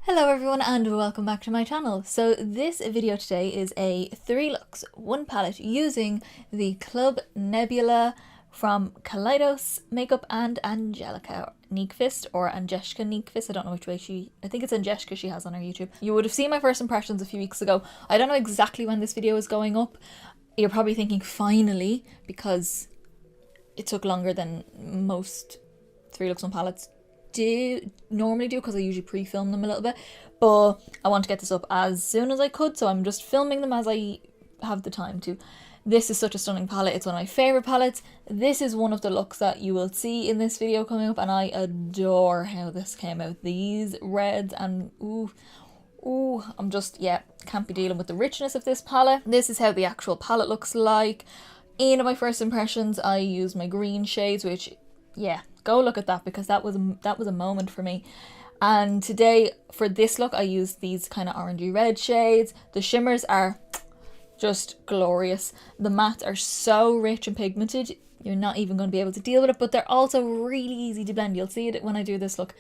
Hello everyone and welcome back to my channel. So this video today is a 3 looks, 1 palette using the Club Nebula from Kaleidos Makeup and Angelica Nyqvist, or Angelica Nyqvist, I don't know which way I think it's Angelica she has on her YouTube. You would have seen my first impressions a few weeks ago. I don't know exactly when this video is going up. You're probably thinking finally, because it took longer than most 3 looks 1 palettes normally do, because I usually pre-film them a little bit, but I want to get this up as soon as I could, so I'm just filming them as I have the time to. This is such a stunning palette. It's one of my favorite palettes. This is one of the looks that you will see in this video coming up, and I adore how this came out. These reds and I'm just, yeah, can't be dealing with the richness of this palette. This is how the actual palette looks like. In my first impressions, I used my green shades, which, yeah, go look at that, because that was a moment for me. And today for this look I used these kind of orangey red shades. The shimmers are just glorious. The mattes are so rich and pigmented, you're not even going to be able to deal with it, but they're also really easy to blend. You'll see it when I do this look.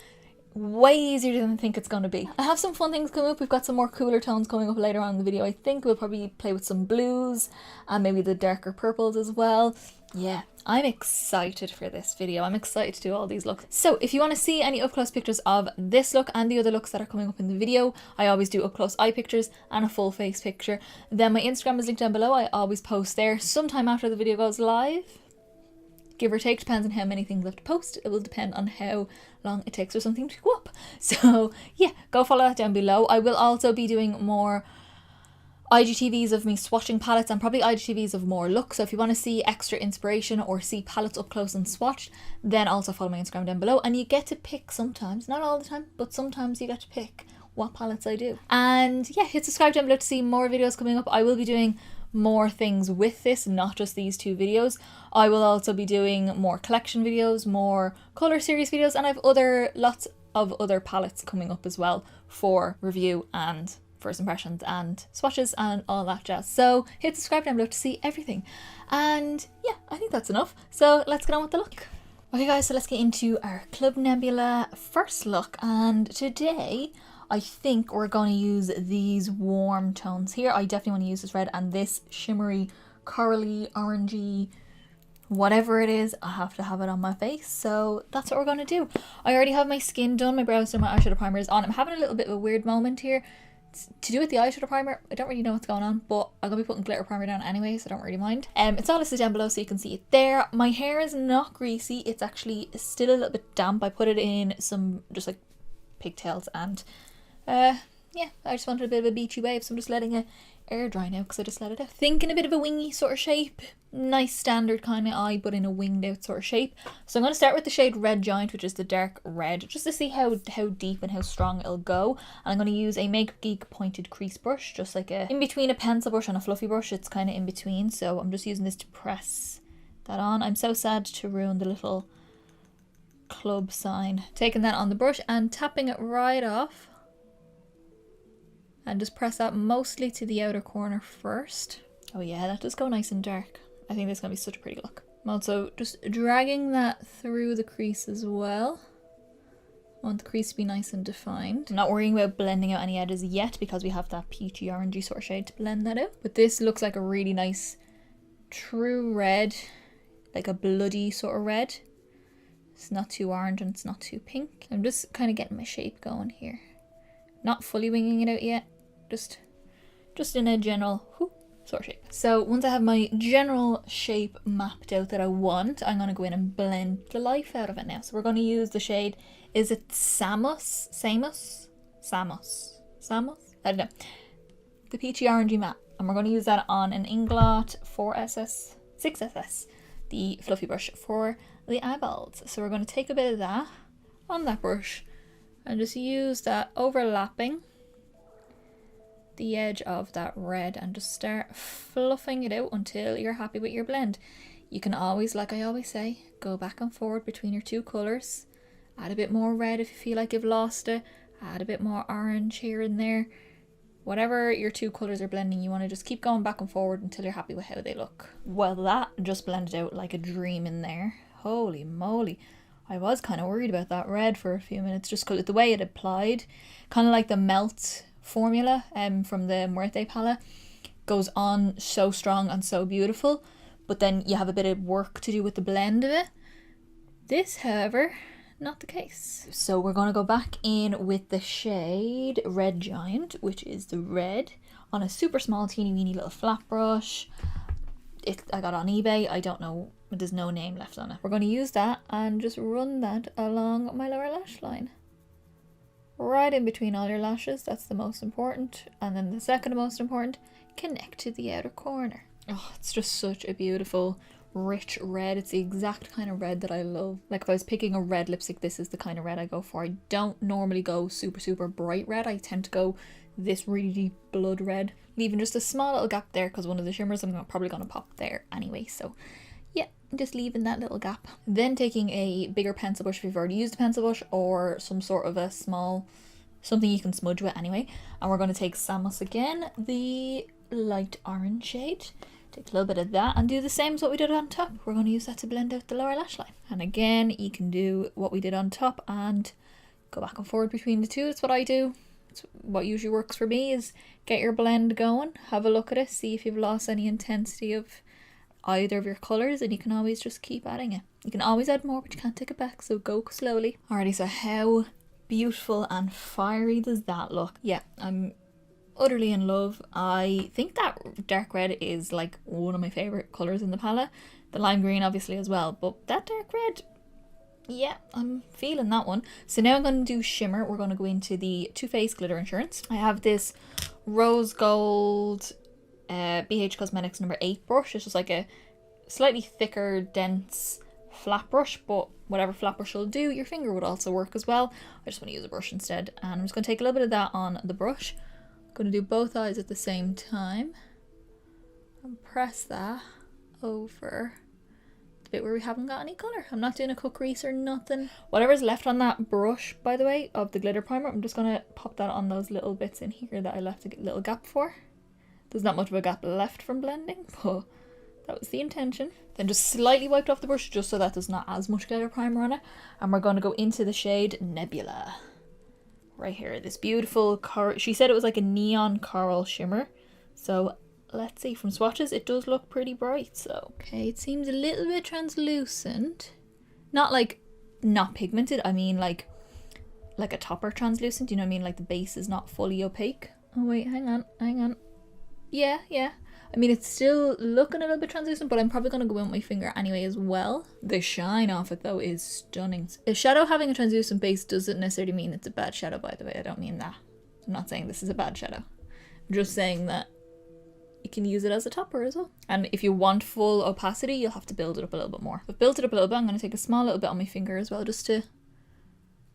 Way easier than I think it's going to be. I have some fun things coming up. We've got some more cooler tones coming up later on in the video. I think we'll probably play with some blues and maybe the darker purples as well. Yeah, I'm excited for this video. I'm excited to do all these looks. So if you want to see any up close pictures of this look and the other looks that are coming up in the video, I always do up close eye pictures and a full face picture. Then my Instagram is linked down below. I always post there sometime after the video goes live. Give or take, depends on how many things I have to post. It will depend on how long it takes for something to go up. So yeah, go follow that down below. I will also be doing more IGTVs of me swatching palettes and probably IGTVs of more looks. So if you want to see extra inspiration or see palettes up close and swatched, then also follow my Instagram down below. And you get to pick sometimes, not all the time, but sometimes you get to pick what palettes I do. And yeah, hit subscribe down below to see more videos coming up. I will be doing more things with this, not just these 2 videos. I will also be doing more collection videos, more colour series videos, and I have lots of other palettes coming up as well for review and first impressions and swatches and all that jazz. So hit subscribe down below to see everything. And yeah, I think that's enough. So let's get on with the look. Okay guys, so let's get into our Club Nebula first look, and today I think we're going to use these warm tones here. I definitely want to use this red and this shimmery, corally, orangey, whatever it is, I have to have it on my face. So that's what we're going to do. I already have my skin done, my brows done, my eyeshadow primer is on. I'm having a little bit of a weird moment here. It's to do with the eyeshadow primer. I don't really know what's going on, but I'm going to be putting glitter primer down anyway, so I don't really mind. It's all listed down below so you can see it there. My hair is not greasy. It's actually still a little bit damp. I put it in some just like pigtails and yeah, I just wanted a bit of a beachy wave, so I'm just letting it air dry now because I just let it out. Thinking a bit of a wingy sort of shape. Nice standard kind of eye, but in a winged out sort of shape. So I'm going to start with the shade Red Giant, which is the dark red, just to see how deep and how strong it'll go. And I'm going to use a Makeup Geek pointed crease brush, just like in between a pencil brush and a fluffy brush. It's kind of in between, so I'm just using this to press that on. I'm so sad to ruin the little club sign. Taking that on the brush and tapping it right off. And just press that mostly to the outer corner first. Oh yeah, that does go nice and dark. I think this is going to be such a pretty look. I'm also just dragging that through the crease as well. I want the crease to be nice and defined. I'm not worrying about blending out any edges yet because we have that peachy orangey sort of shade to blend that out. But this looks like a really nice true red, like a bloody sort of red. It's not too orange and it's not too pink. I'm just kind of getting my shape going here. Not fully winging it out yet. Just in a general sort of shape. So once I have my general shape mapped out that I want, I'm going to go in and blend the life out of it now. So we're going to use the shade, is it Samus? I don't know. The peachy orangey matte. And we're going to use that on an Inglot 6SS, the fluffy brush for the eyeballs. So we're going to take a bit of that on that brush and just use that overlapping the edge of that red and just start fluffing it out until you're happy with your blend. You can always, like I always say, go back and forward between your 2 colours. Add a bit more red if you feel like you've lost it. Add a bit more orange here and there. Whatever your 2 colours are blending, you want to just keep going back and forward until you're happy with how they look. Well, that just blended out like a dream in there. Holy moly. I was kind of worried about that red for a few minutes just because the way it applied, kind of like the Melt formula from the Muerte palette, goes on so strong and so beautiful, but then you have a bit of work to do with the blend of it. This, however, not the case. So we're going to go back in with the shade Red Giant, which is the red, on a super small teeny weeny little flat brush. I got on eBay. I don't know, there's no name left on it. We're going to use that and just run that along my lower lash line. Right in between all your lashes, that's the most important. And then the second most important, connect to the outer corner. Oh, it's just such a beautiful, rich red. It's the exact kind of red that I love. Like if I was picking a red lipstick, this is the kind of red I go for. I don't normally go super bright red. I tend to go this really deep blood red, leaving just a small little gap there because one of the shimmers I'm probably going to pop there anyway. So yeah, just leaving that little gap. Then taking a bigger pencil brush if you've already used a pencil brush, or some sort of a small, something you can smudge with anyway. And we're going to take Samus again, the light orange shade. Take a little bit of that and do the same as what we did on top. We're going to use that to blend out the lower lash line. And again, you can do what we did on top and go back and forward between the two. That's what I do. It's what usually works for me, is get your blend going, have a look at it, see if you've lost any intensity of either of your colours, and you can always just keep adding it. You can always add more, but you can't take it back, so go slowly. Alrighty, so how beautiful and fiery does that look? Yeah, I'm utterly in love. I think that dark red is like one of my favourite colours in the palette. The lime green obviously as well, but that dark red, yeah, I'm feeling that one. So now I'm going to do shimmer. We're going to go into the Too Faced Glitter Insurance. I have this rose gold BH Cosmetics number 8 brush. It's just like a slightly thicker, dense flat brush, but whatever flat brush will do. Your finger would also work as well. I just want to use a brush instead. And I'm just going to take a little bit of that on the brush. I'm going to do both eyes at the same time. And press that over the bit where we haven't got any colour. I'm not doing a cut crease or nothing. Whatever's left on that brush, by the way, of the glitter primer, I'm just going to pop that on those little bits in here that I left a little gap for. There's not much of a gap left from blending, but that was the intention. Then just slightly wiped off the brush just so that there's not as much glitter primer on it. And we're going to go into the shade Nebula. Right here, this beautiful she said it was like a neon coral shimmer. So let's see, from swatches it does look pretty bright. So okay, it seems a little bit translucent. Not like not pigmented, I mean like a topper translucent, you know what I mean? Like the base is not fully opaque. Oh wait, hang on. Yeah. I mean, it's still looking a little bit translucent, but I'm probably going to go in with my finger anyway as well. The shine off it though is stunning. A shadow having a translucent base doesn't necessarily mean it's a bad shadow, by the way. I don't mean that. I'm not saying this is a bad shadow. I'm just saying that you can use it as a topper as well. And if you want full opacity, you'll have to build it up a little bit more. I've built it up a little bit. I'm going to take a small little bit on my finger as well, just to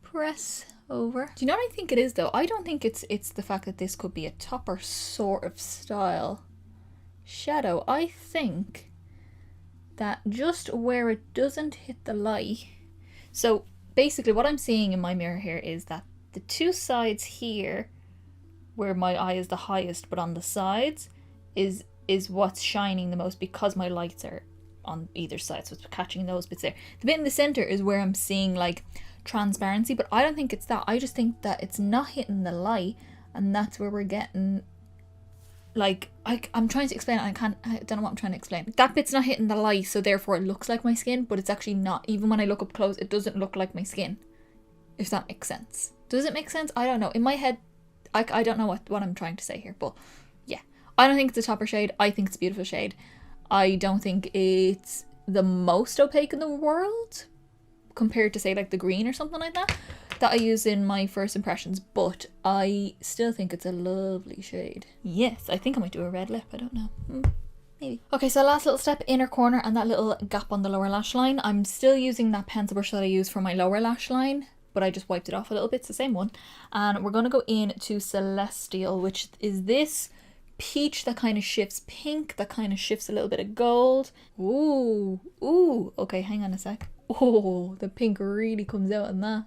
press over. Do you know what I think it is though? I don't think it's the fact that this could be a topper sort of style shadow. I think that just where it doesn't hit the light. So basically what I'm seeing in my mirror here is that the two sides here, where my eye is the highest, but on the sides is what's shining the most because my lights are on either side, so it's catching those bits there. The bit in the center is where I'm seeing like transparency, but I don't think it's that. I just think that it's not hitting the light, and that's where we're getting like I'm trying to explain it, I don't know what I'm trying to explain. That bit's not hitting the light, so therefore it looks like my skin, but it's actually not. Even when I look up close, it doesn't look like my skin, if that makes sense. Does it make sense? I don't know. In my head, I don't know what I'm trying to say here, but yeah, I don't think it's a topper shade. I think it's a beautiful shade. I don't think it's the most opaque in the world compared to say like the green or something like that I use in my first impressions, but I still think it's a lovely shade. Yes, I think I might do a red lip, I don't know. Maybe. Okay, so last little step, inner corner and that little gap on the lower lash line. I'm still using that pencil brush that I use for my lower lash line, but I just wiped it off a little bit. It's the same one. And we're going to go into Celestial, which is this peach that kind of shifts pink, that kind of shifts a little bit of gold. Ooh, okay, hang on a sec. Oh, the pink really comes out in that.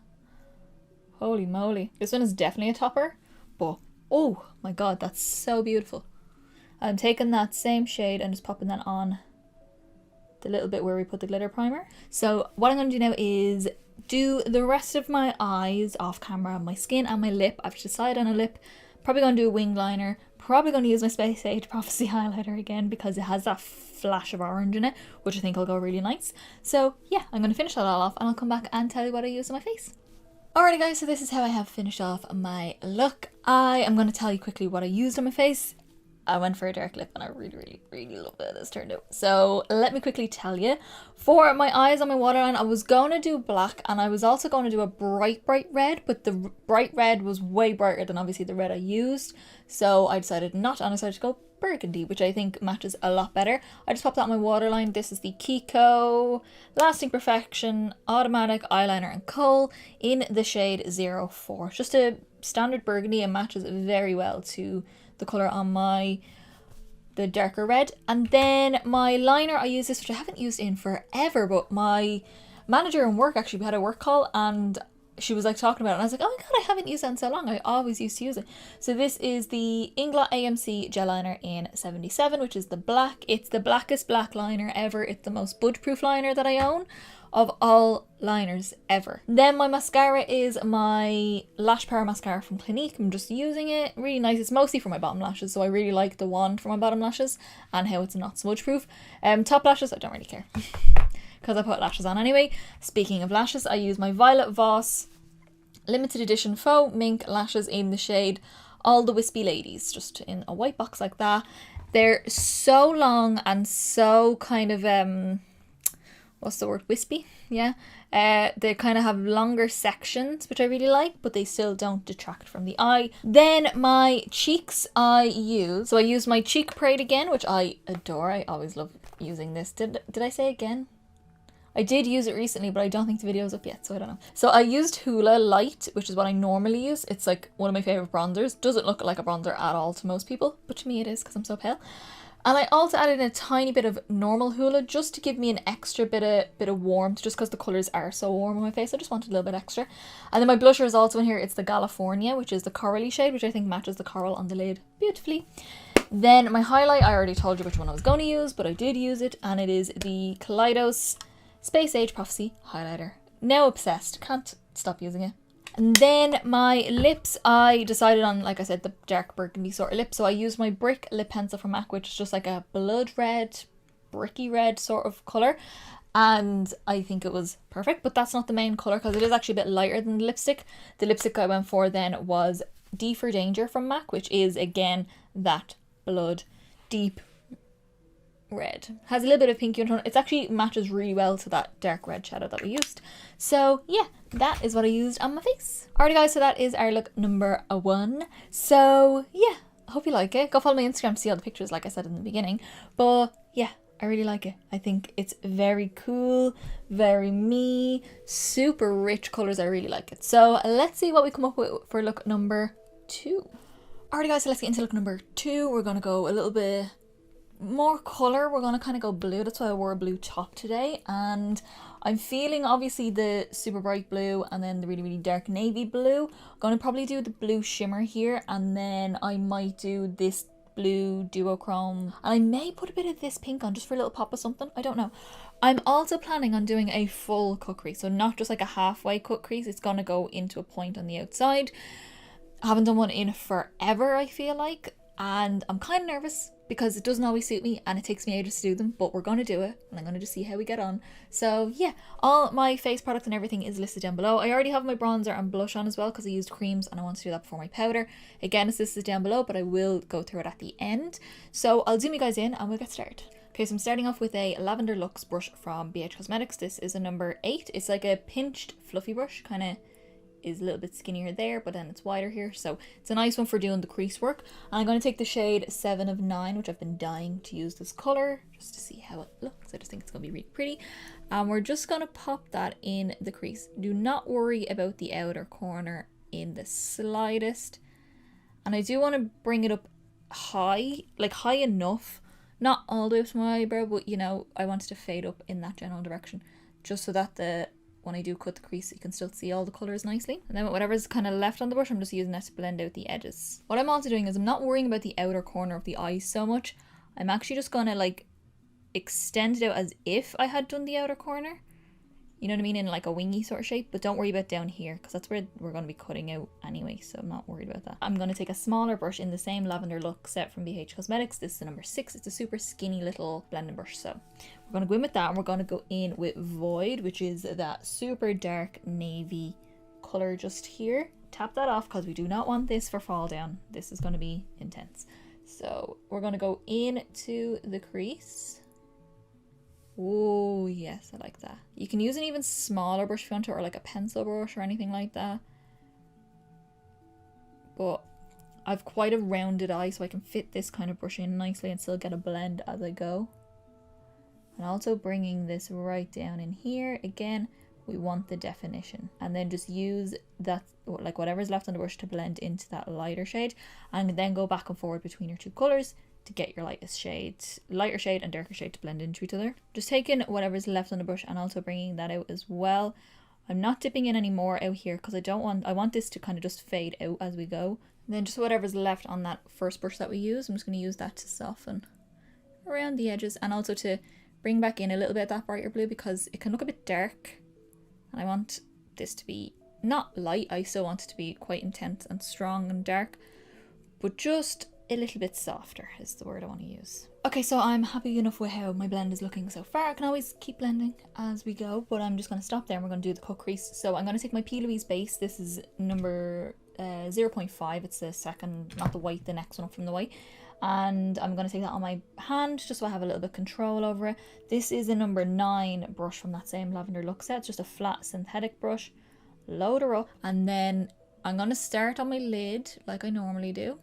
Holy moly. This one is definitely a topper, but oh my god, that's so beautiful. I'm taking that same shade and just popping that on the little bit where we put the glitter primer. So what I'm going to do now is do the rest of my eyes off camera, my skin and my lip. I've decided on a lip. Probably going to do a winged liner. Probably going to use my Space Age Prophecy highlighter again because it has that flash of orange in it, which I think will go really nice. So yeah, I'm going to finish that all off and I'll come back and tell you what I use on my face. Alrighty guys, so this is how I have finished off my look. I am going to tell you quickly what I used on my face. I went for a dark lip and I really love how this turned out. So let me quickly tell you. For my eyes on my waterline, I was going to do black and I was also going to do a bright red, but the bright red was way brighter than obviously the red I used. So I decided not, and I decided to go burgundy, which I think matches a lot better. I just popped that on my waterline. This is the Kiko Lasting Perfection Automatic Eyeliner and Kohl in the shade 04. Just a standard burgundy and matches very well to the colour on the darker red. And then my liner, I use this, which I haven't used in forever, but my manager in work, actually, we had a work call and she was like talking about it and I was like, oh my god, I haven't used that in so long. I always used to use it. So this is the Inglot AMC gel liner in 77, which is the black. It's the blackest black liner ever. It's the most budge proof liner that I own of all liners ever. Then my mascara is my Lash Power mascara from Clinique. I'm just using it. Really nice. It's mostly for my bottom lashes, so I really like the wand for my bottom lashes and how it's not smudge proof. Top lashes, I don't really care because I put lashes on anyway. Speaking of lashes, I use my Violet Voss limited edition faux mink lashes in the shade All the Wispy Ladies, just in a white box like that. They're so long and so kind of what's the word, wispy? Yeah. They kind of have longer sections, which I really like, but they still don't detract from the eye. Then my cheeks I use my Cheek Parade again, which I adore. I always love using this. Did I say again? I did use it recently, but I don't think the video's up yet, so I don't know. So I used Hoola Lite, which is what I normally use. It's like one of my favourite bronzers. Doesn't look like a bronzer at all to most people, but to me it is because I'm so pale. And I also added in a tiny bit of normal Hoola just to give me an extra bit of warmth, just because the colours are so warm on my face. I just wanted a little bit extra. And then my blusher is also in here. It's the Galifornia, which is the corally shade, which I think matches the coral on the lid beautifully. Then my highlight, I already told you which one I was going to use, but I did use it, and it is the Kaleidos Space Age Prophecy highlighter. Now obsessed, can't stop using it. And then my lips, I decided on, like I said, the dark burgundy sort of lip. So I used my Brick lip pencil from MAC, which is just like a blood red, bricky red sort of colour. And I think it was perfect, but that's not the main colour because it is actually a bit lighter than the lipstick. The lipstick I went for then was D for Danger from MAC, which is again that blood deep red. Has a little bit of pinky undertone. It actually matches really well to that dark red shadow that we used. So yeah, that is what I used on my face. Alrighty guys, so that is our look number 1. So yeah, I hope you like it. Go follow my Instagram to see all the pictures like I said in the beginning. But yeah, I really like it. I think it's very cool, very me, super rich colours. I really like it. So let's see what we come up with for look number 2. Alrighty guys, so let's get into look number 2. We're going to go a little bit more colour. We're going to kind of go blue. That's why I wore a blue top today. And I'm feeling obviously the super bright blue and then the really dark navy blue. I'm going to probably do the blue shimmer here, and then I might do this blue duochrome, and I may put a bit of this pink on just for a little pop of something. I don't know. I'm also planning on doing a full cut crease, so not just like a halfway cut crease. It's going to go into a point on the outside. I haven't done one in forever, I feel like, and I'm kind of nervous because it doesn't always suit me and it takes me ages to do them, but we're going to do it and I'm going to just see how we get on. So yeah, all my face products and everything is listed down below. I already have my bronzer and blush on as well because I used creams and I want to do that before my powder. Again, it's listed down below, but I will go through it at the end. So I'll zoom you guys in and we'll get started. Okay, so I'm starting off with a Lavender Luxe brush from BH Cosmetics. This is a number 8. It's like a pinched fluffy brush, kind of is a little bit skinnier there, but then it's wider here, so it's a nice one for doing the crease work. And I'm going to take the shade 7 of 9, which I've been dying to use this color just to see how it looks. I just think it's going to be really pretty, and we're just going to pop that in the crease. Do not worry about the outer corner in the slightest, and I do want to bring it up high, like high enough, not all the way up to my eyebrow, but you know, I want it to fade up in that general direction, just so that when I do cut the crease, you can still see all the colours nicely. And then whatever's kind of left on the brush, I'm just using that to blend out the edges. What I'm also doing is I'm not worrying about the outer corner of the eyes so much. I'm actually just going to like extend it out as if I had done the outer corner. You know what I mean? In like a wingy sort of shape, but don't worry about down here because that's where we're going to be cutting out anyway, so I'm not worried about that. I'm going to take a smaller brush in the same lavender look set from BH Cosmetics. This is the number 6. It's a super skinny little blending brush. So we're going to go in with that, and we're going to go in with Void, which is that super dark navy color just here. Tap that off because we do not want this for fall down. This is going to be intense. So we're going to go into the crease. Oh yes, I like that. You can use an even smaller brush if you want to, or like a pencil brush or anything like that. But I've quite a rounded eye, so I can fit this kind of brush in nicely and still get a blend as I go. And also bringing this right down in here. Again, we want the definition. And then just use that, like whatever's left on the brush, to blend into that lighter shade. And then go back and forward between your two colours to get your lightest shade, lighter shade and darker shade to blend into each other. Just taking whatever's left on the brush and also bringing that out as well. I'm not dipping in any more out here because I want this to kind of just fade out as we go. And then just whatever's left on that first brush that we used, I'm just going to use that to soften around the edges and also to bring back in a little bit of that brighter blue because it can look a bit dark. And I want this to be not light, I still want it to be quite intense and strong and dark, but just a little bit softer is the word I want to use. Okay, so I'm happy enough with how my blend is looking so far. I can always keep blending as we go, but I'm just going to stop there and we're going to do the cut crease. So I'm going to take my P. Louise base. This is number 0.5. It's the second, not the white, the next one up from the white. And I'm going to take that on my hand just so I have a little bit of control over it. This is a number 9 brush from that same lavender look set. It's just a flat synthetic brush. Load her up. And then I'm going to start on my lid like I normally do.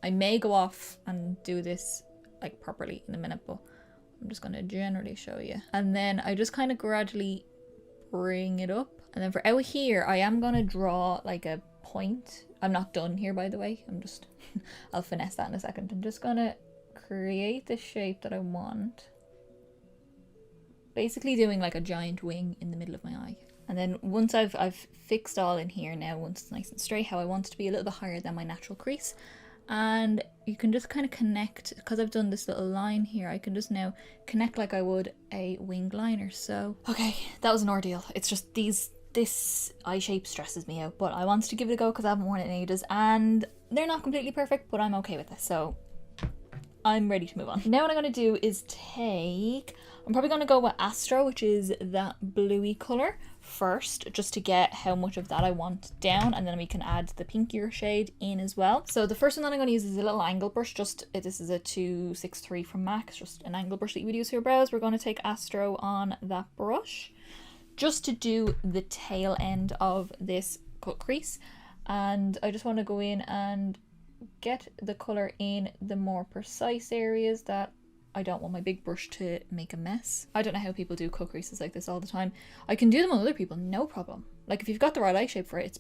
I may go off and do this like properly in a minute, but I'm just going to generally show you. And then I just kind of gradually bring it up. And then for out here, I am going to draw like a point. I'm not done here, by the way. I'm just, I'll finesse that in a second. I'm just going to create the shape that I want. Basically doing like a giant wing in the middle of my eye. And then once I've fixed all in here now, once it's nice and straight, how I want it to be a little bit higher than my natural crease. And you can just kind of connect, because I've done this little line here, I can just now connect like I would a winged liner. So, okay, that was an ordeal. It's just this eye shape stresses me out, but I wanted to give it a go because I haven't worn it in ages, and they're not completely perfect, but I'm okay with this, so I'm ready to move on. Now what I'm going to do is I'm probably going to go with Astro, which is that bluey colour first, just to get how much of that I want down, and then we can add the pinkier shade in as well. So the first one that I'm going to use is a little angle brush. This is a 263 from MAC. It's just an angle brush that you would use for your brows. We're going to take Astro on that brush just to do the tail end of this cut crease, and I just want to go in and get the colour in the more precise areas that I don't want my big brush to make a mess. I don't know how people do cut creases like this all the time. I can do them on other people, no problem. Like if you've got the right eye shape for it, it's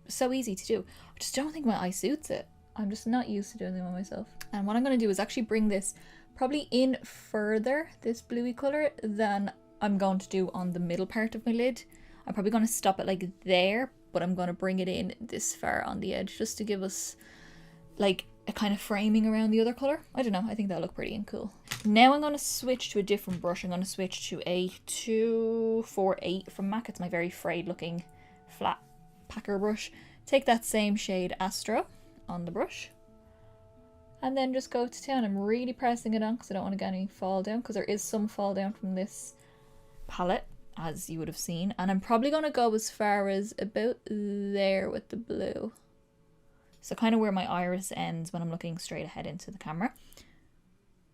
so easy to do. I just don't think my eye suits it. I'm just not used to doing them on myself. And what I'm going to do is actually bring this probably in further, this bluey colour, than I'm going to do on the middle part of my lid. I'm probably going to stop it like there, but I'm going to bring it in this far on the edge just to give us like a kind of framing around the other colour. I don't know, I think that'll look pretty and cool. Now I'm going to switch to a different brush. I'm going to switch to a 248 from MAC. It's my very frayed looking flat packer brush. Take that same shade Astro on the brush and then just go to town. I'm really pressing it on because I don't want to get any fall down, because there is some fall down from this palette, as you would have seen. And I'm probably going to go as far as about there with the blue. So kind of where my iris ends when I'm looking straight ahead into the camera.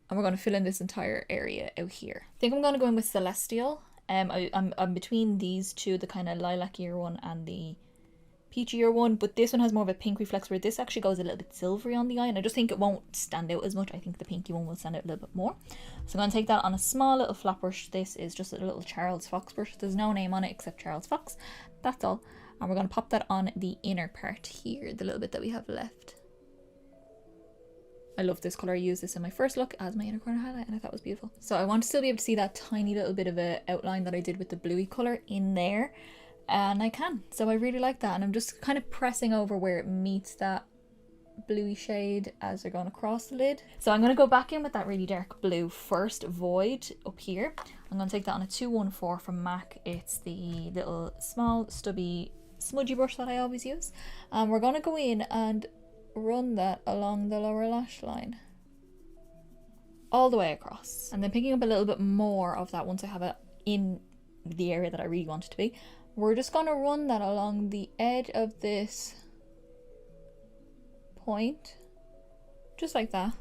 And we're going to fill in this entire area out here. I think I'm going to go in with Celestial. I'm between these two, the kind of lilac-ier one and the peachier one, but this one has more of a pink reflex, where this actually goes a little bit silvery on the eye, and I just think it won't stand out as much. I think the pinky one will stand out a little bit more. So I'm going to take that on a small little flat brush. This is just a little Charles Fox brush. There's no name on it except Charles Fox. That's all. And we're going to pop that on the inner part here, the little bit that we have left. I love this colour. I used this in my first look as my inner corner highlight and I thought it was beautiful. So I want to still be able to see that tiny little bit of a outline that I did with the bluey colour in there. And I can. So I really like that. And I'm just kind of pressing over where it meets that bluey shade as they're going across the lid. So I'm going to go back in with that really dark blue first, Void, up here. I'm going to take that on a 214 from MAC. It's the little small stubby smudgy brush that I always use. And we're going to go in and run that along the lower lash line. All the way across. And then picking up a little bit more of that once I have it in the area that I really want it to be. We're just going to run that along the edge of this point. Just like that.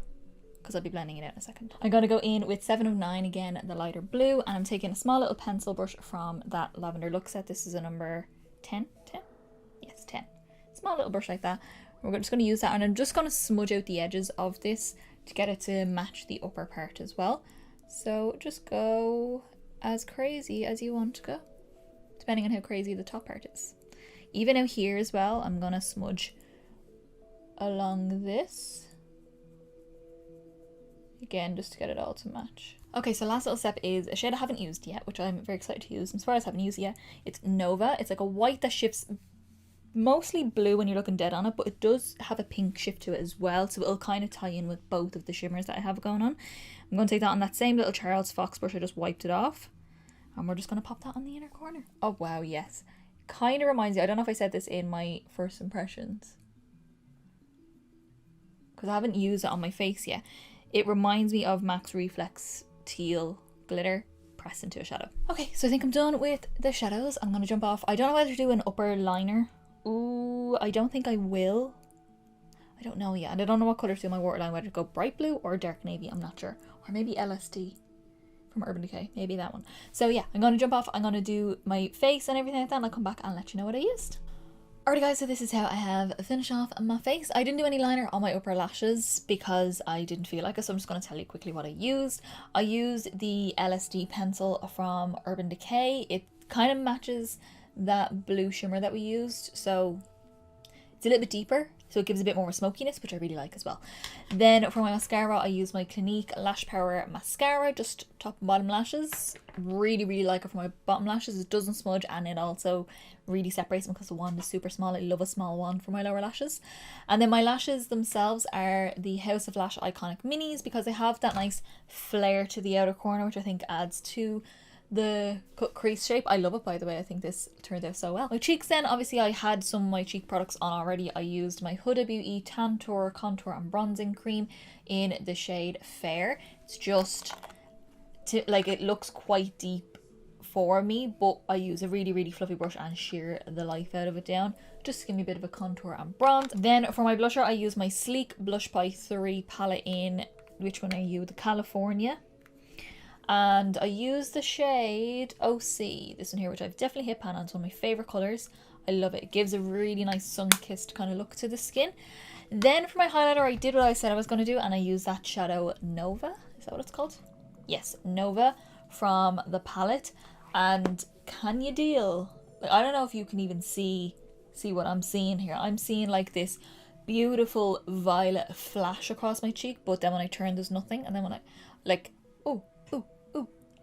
Because I'll be blending it out in a second. I'm going to go in with 7 of 9 again, the lighter blue. And I'm taking a small little pencil brush from that Lavender Look set. This is a number 10? 10? Yes, 10. Small little brush like that. We're just going to use that. And I'm just going to smudge out the edges of this to get it to match the upper part as well. So just go as crazy as you want to go, depending on how crazy the top part is. Even out here as well, I'm gonna smudge along this. Again, just to get it all to match. Okay, so last little step is a shade I haven't used yet, which I'm very excited to use. As far as I haven't used it yet, it's Nova. It's like a white that shifts mostly blue when you're looking dead on it, but it does have a pink shift to it as well, so it'll kind of tie in with both of the shimmers that I have going on. I'm going to take that on that same little Charles Fox brush I just wiped it off, and we're just going to pop that on the inner corner. Oh wow, yes. Kind of reminds me, I don't know if I said this in my first impressions, because I haven't used it on my face yet. It reminds me of MAC's Reflex Teal Glitter pressed into a shadow. Okay, so I think I'm done with the shadows. I'm going to jump off. I don't know whether to do an upper liner. Ooh, I don't think I will. I don't know yet. And I don't know what colour to do my waterline, whether to go bright blue or dark navy, I'm not sure. Or maybe LSD from Urban Decay, maybe that one. So yeah, I'm going to jump off, I'm going to do my face and everything like that, and I'll come back and let you know what I used. Alrighty guys, so this is how I have finished off my face. I didn't do any liner on my upper lashes because I didn't feel like it, so I'm just going to tell you quickly what I used. I used the LSD pencil from Urban Decay. It kind of matches that blue shimmer that we used, so it's a little bit deeper, so it gives a bit more smokiness, which I really like as well. Then for my mascara, I use my Clinique Lash Power mascara, just top and bottom lashes. Really like it for my bottom lashes. It doesn't smudge, and it also really separates them because the wand is super small. I love a small wand for my lower lashes. And then my lashes themselves are the House of Lash Iconic Minis, because they have that nice flare to the outer corner, which I think adds to the cut crease shape. I love it, by the way. I think this turned out so well. My cheeks then, obviously I had some of my cheek products on already. I used my Huda Beauty Tantour Contour and Bronzing Cream in the shade Fair. It's just, like, it looks quite deep for me, but I use a really fluffy brush and sheer the life out of it down, just to give me a bit of a contour and bronze. Then for my blusher, I use my Sleek Blush by 3 palette in, which one are you? The California. And I use the shade OC, this one here, which I've definitely hit pan on. It's one of my favourite colours. I love it. It gives a really nice sun-kissed kind of look to the skin. Then for my highlighter, I did what I said I was going to do, and I used that shadow Nova. Is that what it's called? Yes, Nova from the palette. And can you deal? Like, I don't know if you can even see what I'm seeing here. I'm seeing like this beautiful violet flash across my cheek, but then when I turn, there's nothing. And then when I, like, oh,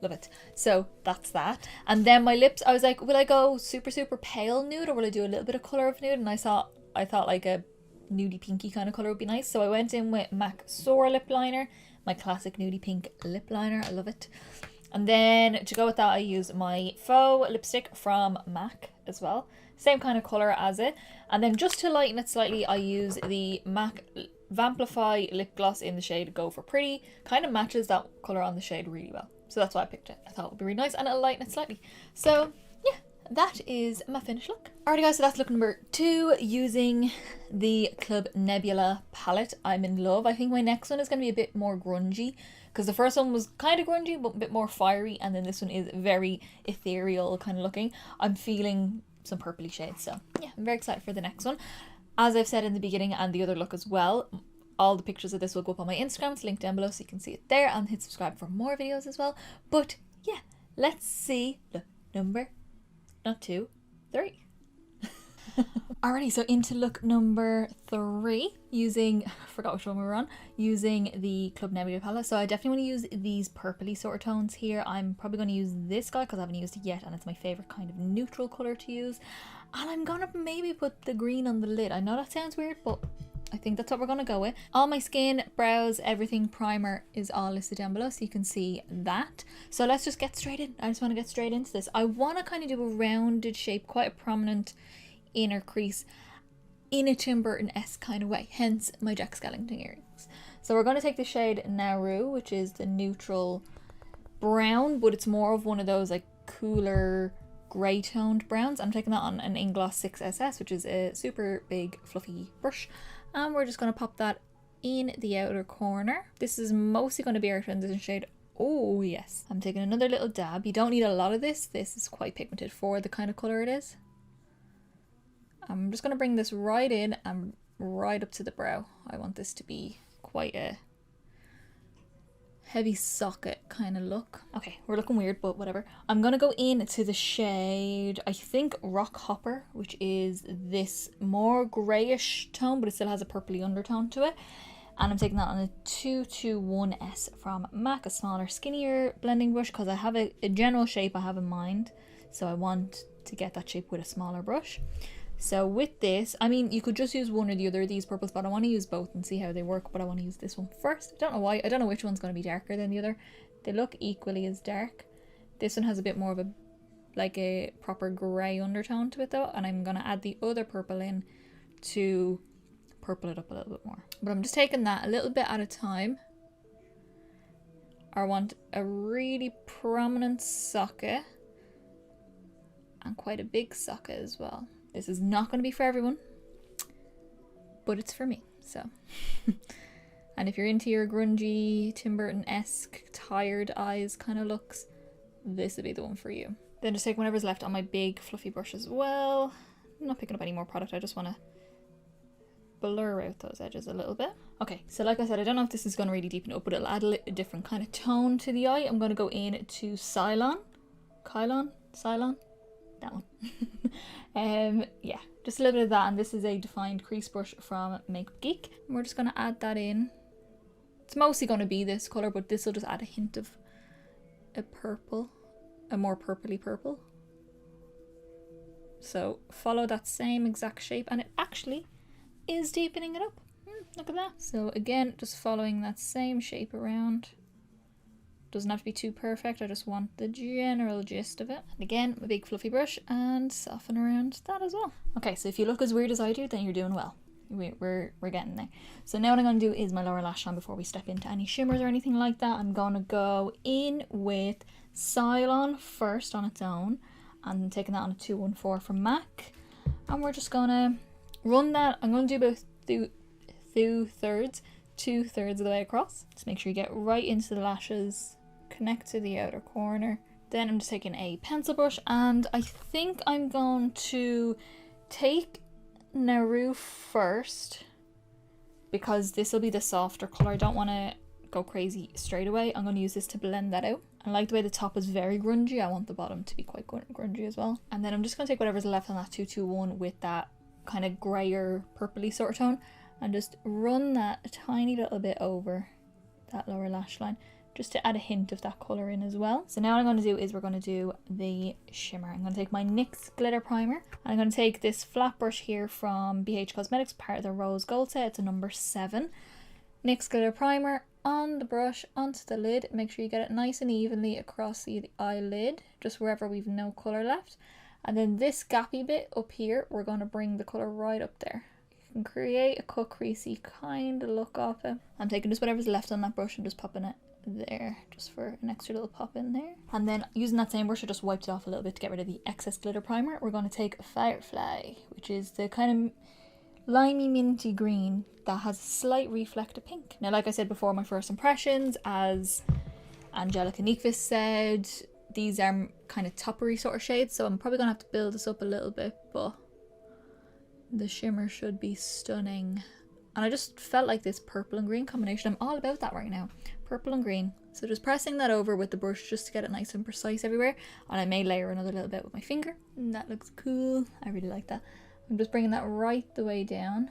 love it. So that's that. And then my lips, I was like, will I go super pale nude, or will I do a little bit of colour of nude? And I thought like a nudie pinky kind of colour would be nice. So I went in with MAC Soar lip liner, my classic nudie pink lip liner. I love it. And then to go with that, I used my faux lipstick from MAC as well. Same kind of colour as it. And then just to lighten it slightly, I use the MAC Vamplify lip gloss in the shade Go For Pretty. Kind of matches that colour on the shade really well. So that's why I picked it. I thought it would be really nice, and it'll lighten it slightly. So yeah, that is my finished look. Alrighty guys, so that's look number 2 using the Club Nebula palette. I'm in love. I think my next one is going to be a bit more grungy, because the first one was kind of grungy but a bit more fiery, and then this one is very ethereal kind of looking. I'm feeling some purpley shades, so yeah, I'm very excited for the next one. As I've said in the beginning, and the other look as well, all the pictures of this will go up on my Instagram. It's linked down below so you can see it there, and hit subscribe for more videos as well. But yeah, let's see look number, not 2, 3. Alrighty, so into look number 3, using, I forgot which one we were on, using the Club Nebula palette. So I definitely want to use these purpley sort of tones here. I'm probably going to use this guy because I haven't used it yet, and it's my favourite kind of neutral colour to use. And I'm going to maybe put the green on the lid. I know that sounds weird, but I think that's what we're going to go with. All my skin, brows, everything primer is all listed down below, so you can see that. So let's just get straight in. I just want to get straight into this. I want to kind of do a rounded shape, quite a prominent inner crease in a Tim Burton-esque kind of way, hence my Jack Skellington earrings. So we're going to take the shade Nauru, which is the neutral brown, but it's more of one of those like cooler grey toned browns. I'm taking that on an Inglot 6SS, which is a super big fluffy brush, and we're just going to pop that in the outer corner. This is mostly going to be our transition shade. Oh yes, I'm taking another little dab. You don't need a lot of this. This is quite pigmented for the kind of colour it is. I'm just going to bring this right in and right up to the brow. I want this to be quite a heavy socket kind of look. Okay, we're looking weird, but whatever. I'm gonna go into the shade, I think Rock Hopper, which is this more grayish tone, but it still has a purpley undertone to it. And I'm taking that on a 221S from MAC, a smaller, skinnier blending brush, because I have a general shape I have in mind. So I want to get that shape with a smaller brush. So with this, I mean, you could just use one or the other of these purples, but I want to use both and see how they work, but I want to use this one first. I don't know why. I don't know which one's going to be darker than the other. They look equally as dark. This one has a bit more of a, like a proper grey undertone to it though, and I'm going to add the other purple in to purple it up a little bit more. But I'm just taking that a little bit at a time. I want a really prominent socket and quite a big socket as well. This is not going to be for everyone, but it's for me, so. And if you're into your grungy, Tim Burton-esque, tired eyes kind of looks, this would be the one for you. Then just take whatever's left on my big fluffy brush as well. I'm not picking up any more product, I just want to blur out those edges a little bit. Okay, so like I said, I don't know if this is going to really deepen it up, but it'll add a different kind of tone to the eye. I'm going to go in to Cylon, that one. Yeah, just a little bit of that, and this is a defined crease brush from Makeup Geek. And we're just going to add that in. It's mostly going to be this colour, but this will just add a hint of a purple, a more purpley purple. So follow that same exact shape, and it actually is deepening it up. Look at that. So again, just following that same shape around. Doesn't have to be too perfect, I just want the general gist of it. And again, a big fluffy brush, and soften around that as well. Okay, so if you look as weird as I do, then you're doing well. We're getting there. So now what I'm going to do is my lower lash line before we step into any shimmers or anything like that. I'm going to go in with Cylon first on its own, and I'm taking that on a 214 from MAC. And we're just going to run that. I'm going to do about two-thirds of the way across. Just make sure you get right into the lashes, connect to the outer corner. Then I'm just taking a pencil brush, and I think I'm going to take Nauru first because this will be the softer colour. I don't want to go crazy straight away. I'm going to use this to blend that out. I like the way the top is very grungy. I want the bottom to be quite grungy as well. And then I'm just going to take whatever's left on that 221 with that kind of grayer purpley sort of tone and just run that a tiny little bit over that lower lash line, just to add a hint of that colour in as well. So now what I'm going to do is we're going to do the shimmer. I'm going to take my NYX glitter primer, and I'm going to take this flat brush here from BH Cosmetics, part of the Rose Gold set. It's a number 7. NYX glitter primer on the brush, onto the lid. Make sure you get it nice and evenly across the eyelid, just wherever we've no colour left. And then this gappy bit up here, we're going to bring the colour right up there. You can create a cut creasy kind of look off it. I'm taking just whatever's left on that brush and just popping it there, just for an extra little pop in there. And then using that same brush, I just wiped it off a little bit to get rid of the excess glitter primer. We're going to take Firefly, which is the kind of limey minty green that has a slight reflective pink. Now, like I said before, my first impressions, as Angelica Nyqvist said, these are kind of toppery sort of shades, so I'm probably going to have to build this up a little bit, but the shimmer should be stunning. And I just felt like this purple and green combination, I'm all about that right now. Purple and green. So just pressing that over with the brush just to get it nice and precise everywhere. And I may layer another little bit with my finger. And that looks cool. I really like that. I'm just bringing that right the way down.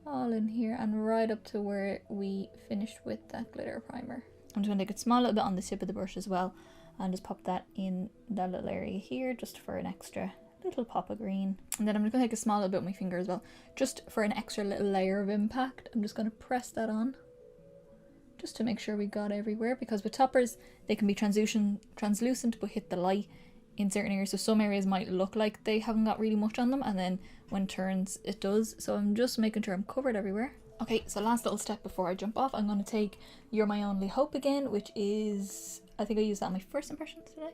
All in here and right up to where we finished with that glitter primer. I'm just going to take a small little bit on the tip of the brush as well. And just pop that in that little area here just for an extra little pop of green. And then I'm just going to take a small little bit with my finger as well, just for an extra little layer of impact. I'm just going to press that on, just to make sure we got everywhere, because with toppers, they can be translucent but hit the light in certain areas. So some areas might look like they haven't got really much on them, and then when it turns, it does. So I'm just making sure I'm covered everywhere. Okay, so last little step before I jump off, I'm going to take You're My Only Hope again, which is, I think I used that on my first impressions today.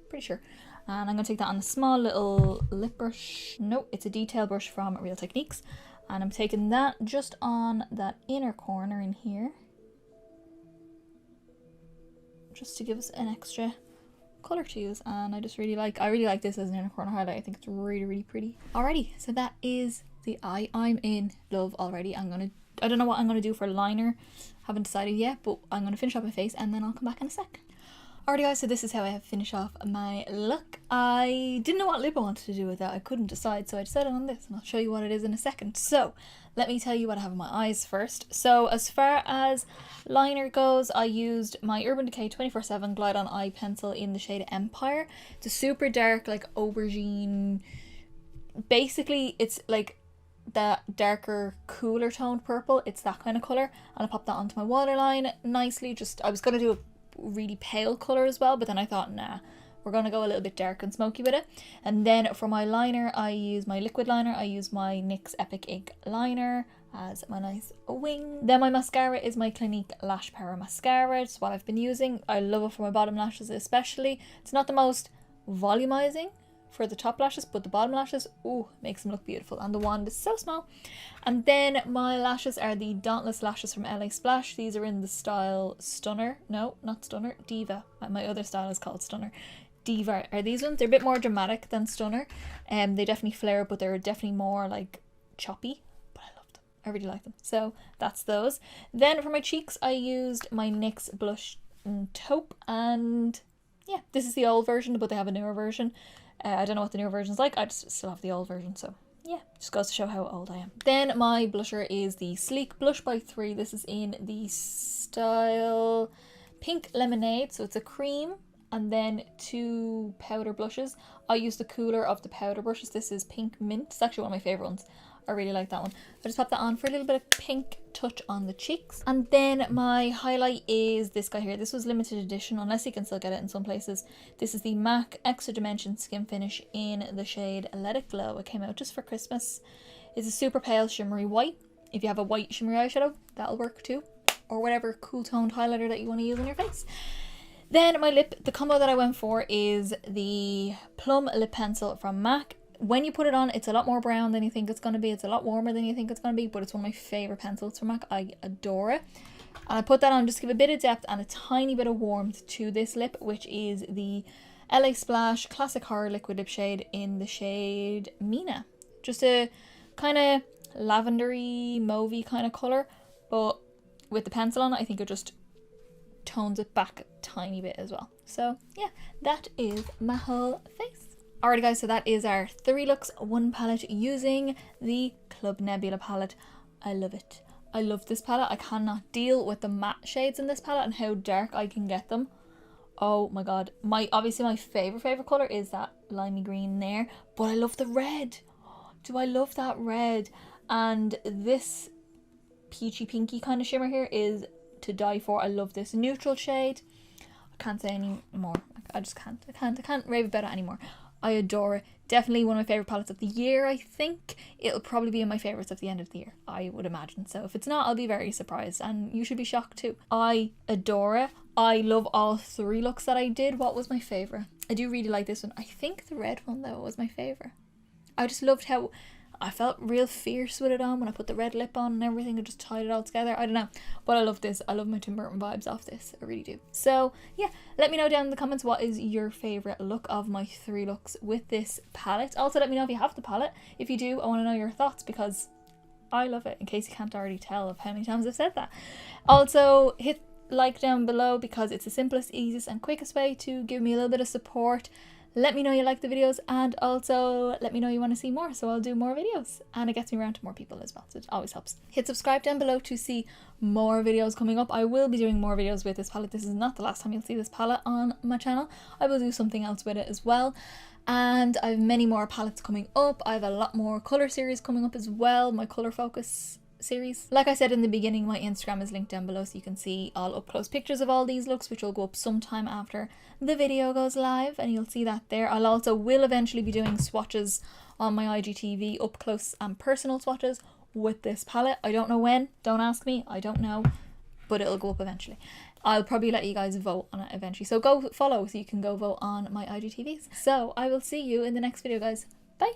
Pretty sure. And I'm going to take that on a small little lip brush. No, it's a detail brush from Real Techniques. And I'm taking that just on that inner corner in here, just to give us an extra colour to use. And I really like this as an inner corner highlight. I think it's really, really pretty. Alrighty, so that is the eye. I'm in love already. I don't know what I'm going to do for liner. Haven't decided yet, but I'm going to finish off my face and then I'll come back in a sec. Alrighty guys, so this is how I have finished off my look. I didn't know what lip I wanted to do with that. I couldn't decide, so I decided on this, and I'll show you what it is in a second. So let me tell you what I have on my eyes first. So as far as liner goes, I used my Urban Decay 24/7 Glide On Eye Pencil in the shade Empire. It's a super dark, like aubergine. Basically, it's like that darker, cooler toned purple. It's that kind of colour. And I popped that onto my waterline nicely. I was going to do a really pale colour as well, but then I thought, nah, we're going to go a little bit dark and smoky with it. And then for my liner, I use my liquid liner. I use my NYX Epic Ink liner as my nice wing. Then my mascara is my Clinique Lash Power Mascara. It's what I've been using. I love it for my bottom lashes especially. It's not the most volumizing for the top lashes, but the bottom lashes, ooh, makes them look beautiful. And the wand is so small. And then my lashes are the Dauntless lashes from LA Splash. These are in the style Stunner. No, not Stunner, Diva. My other style is called Stunner. Diva are these ones. They're a bit more dramatic than Stunner. They definitely flare, but they're definitely more like choppy. But I love them. I really like them. So that's those. Then for my cheeks, I used my NYX Blush Taupe. And yeah, this is the old version, but they have a newer version. I don't know what the newer version's like. I just still have the old version, so yeah, just goes to show how old I am. Then my blusher is the Sleek Blush by 3. This is in the style Pink Lemonade, so it's a cream and then 2 powder blushes. I use the cooler of the powder brushes. This is Pink Mint. It's actually one of my favourite ones. I really like that one. I just pop that on for a little bit of pink touch on the cheeks. And then my highlight is this guy here. This was limited edition, unless you can still get it in some places. This is the MAC Extra Dimension Skin Finish in the shade Let It Glow. It came out just for Christmas. It's a super pale shimmery white. If you have a white shimmery eyeshadow, that'll work too. Or whatever cool toned highlighter that you want to use on your face. Then my lip, the combo that I went for is the Plum Lip Pencil from MAC. When you put it on, it's a lot more brown than you think it's going to be. It's a lot warmer than you think it's going to be, but it's one of my favourite pencils from MAC. I adore it. And I put that on just to give a bit of depth and a tiny bit of warmth to this lip, which is the LA Splash Classic Horror Liquid Lip Shade in the shade Mina. Just a kind of lavendery, mauvey kind of colour, but with the pencil on it, I think it just tones it back a tiny bit as well. So yeah, that is my whole face. Alright guys, so that is our 3 looks, 1 palette using the Club Nebula palette. I love it. I love this palette. I cannot deal with the matte shades in this palette and how dark I can get them. Oh my god. Obviously my favourite colour is that limey green there, but I love the red. Do I love that red? And this peachy pinky kind of shimmer here is to die for. I love this neutral shade. I can't say any more. I just can't. I can't rave about it anymore. I adore it. Definitely one of my favourite palettes of the year, I think. It'll probably be in my favourites of the end of the year, I would imagine. So if it's not, I'll be very surprised, and you should be shocked too. I adore it. I love all 3 looks that I did. What was my favourite? I do really like this one. I think the red one though was my favourite. I just loved how I felt real fierce with it on when I put the red lip on and everything. I just tied it all together. I don't know, but I love this. I love my Tim Burton vibes off this. I really do. So yeah, let me know down in the comments what is your favourite look of my 3 looks with this palette. Also let me know if you have the palette. If you do, I want to know your thoughts because I love it, in case you can't already tell of how many times I've said that. Also hit like down below because it's the simplest, easiest and quickest way to give me a little bit of support. Let me know you like the videos, and also let me know you want to see more, so I'll do more videos, and it gets me around to more people as well, so it always helps. Hit subscribe down below to see more videos coming up. I will be doing more videos with this palette. This is not the last time you'll see this palette on my channel. I will do something else with it as well, and I have many more palettes coming up. I have a lot more colour series coming up as well, my colour focus series. Like I said in the beginning, my Instagram is linked down below, so you can see all up close pictures of all these looks, which will go up sometime after the video goes live, and you'll see that there. I'll also will eventually be doing swatches on my IGTV, up close and personal swatches with this palette. I don't know when, don't ask me, I don't know, but it'll go up eventually. I'll probably let you guys vote on it eventually, so go follow so you can go vote on my IGTVs. So I will see you in the next video, guys. Bye.